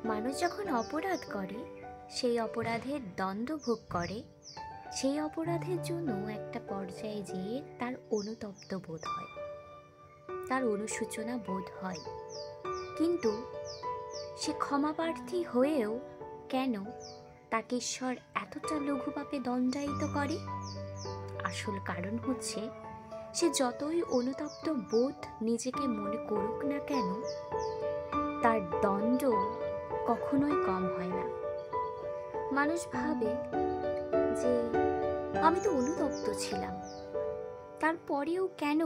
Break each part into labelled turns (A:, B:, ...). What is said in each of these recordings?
A: মানুষ যখন অপরাধ করে, সেই অপরাধের দণ্ড ভোগ করে, সেই অপরাধের জন্য একটা পর্যায়ে যেয়ে তার অনুতপ্ত বোধ হয়, তার অনুশোচনা বোধ হয়। কিন্তু সে ক্ষমাপ্রার্থী হয়েও কেন তাকে ঈশ্বর এতটা লঘু পাপে দণ্ডায়িত করে? আসল কারণ হচ্ছে, সে যতই অনুতপ্ত বোধ নিজেকে মনে করুক না কেন, তার দণ্ড কখনোই কম হয় না। মানুষ ভাবে যে আমি তো অনুতপ্ত ছিলাম, তারপরেও কেন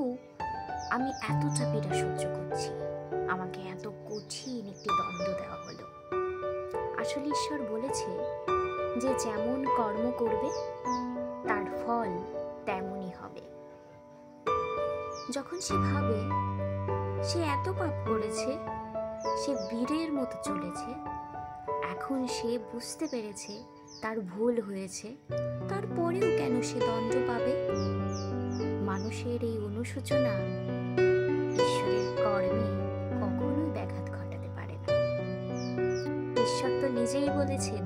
A: আমি এতটা পীড়া সহ্য করছি, আমাকে এত কঠিন একটি দণ্ড দেওয়া হলো। আসলে ঈশ্বর বলেছে যে যেমন কর্ম করবে তার ফল তেমনই হবে। যখন সে ভাবে সে এত পাপ করেছে, সে বীরের মতো চলেছে, এখন সে বুঝতে পেরেছে তার ভুল হয়েছে, তারপরেও কেন সে দণ্ড পাবে? মানুষের এই অনুশোচনা ঈশ্বরের কর্মে কখনোই ব্যাঘাত ঘটাতে পারে না। ঈশ্বর তো নিজেই বলেছেন,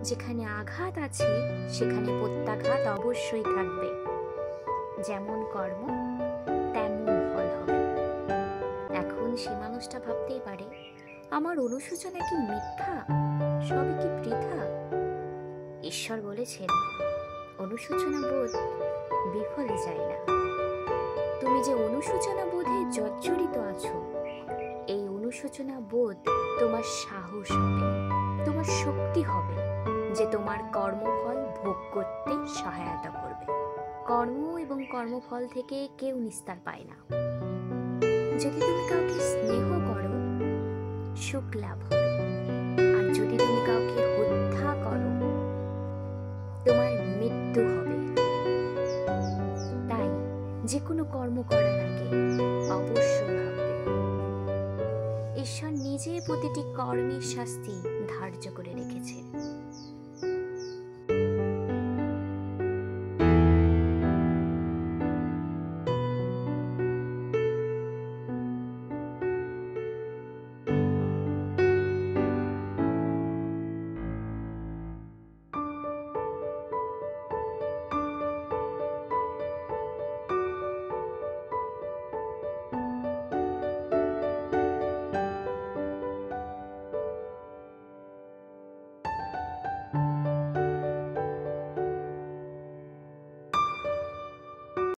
A: যেখানে আঘাত আছে সেখানে প্রত্যাঘাত অবশ্যই থাকবে। যেমন কর্ম তেমন ফল হবে। এখন সে মানুষটা ভাবতেই পারে, আমার অনুশোচনা কি মিথ্যা, সবই কি বৃথা? ঈশ্বর বলেছেন, অনুশোচনা বোধ বিফলে যায় না। তুমি যে অনুশোচনা বোধে জর্জরিত আছো, এই অনুশোচনা বোধ তোমার সাহস হবে, তোমার শক্তি হবে, যে তোমার কর্মফল ভোগ করতে সহায়তা করবে। কর্ম এবং কর্মফল থেকে কেউ নিস্তার পায় না। যদি তুমি কাউকে স্নেহ করো, সুখ লাভ হবে, আর যদি তুমি কাউকে হত্যা করো, তোমার মৃত্যু হবে। তাই যে কোনো কর্ম করার আগে অবশ্যই ভাববে। ঈশ্বর নিজে প্রতিটি কর্মের শাস্তি ধার্য করে রেখেছে।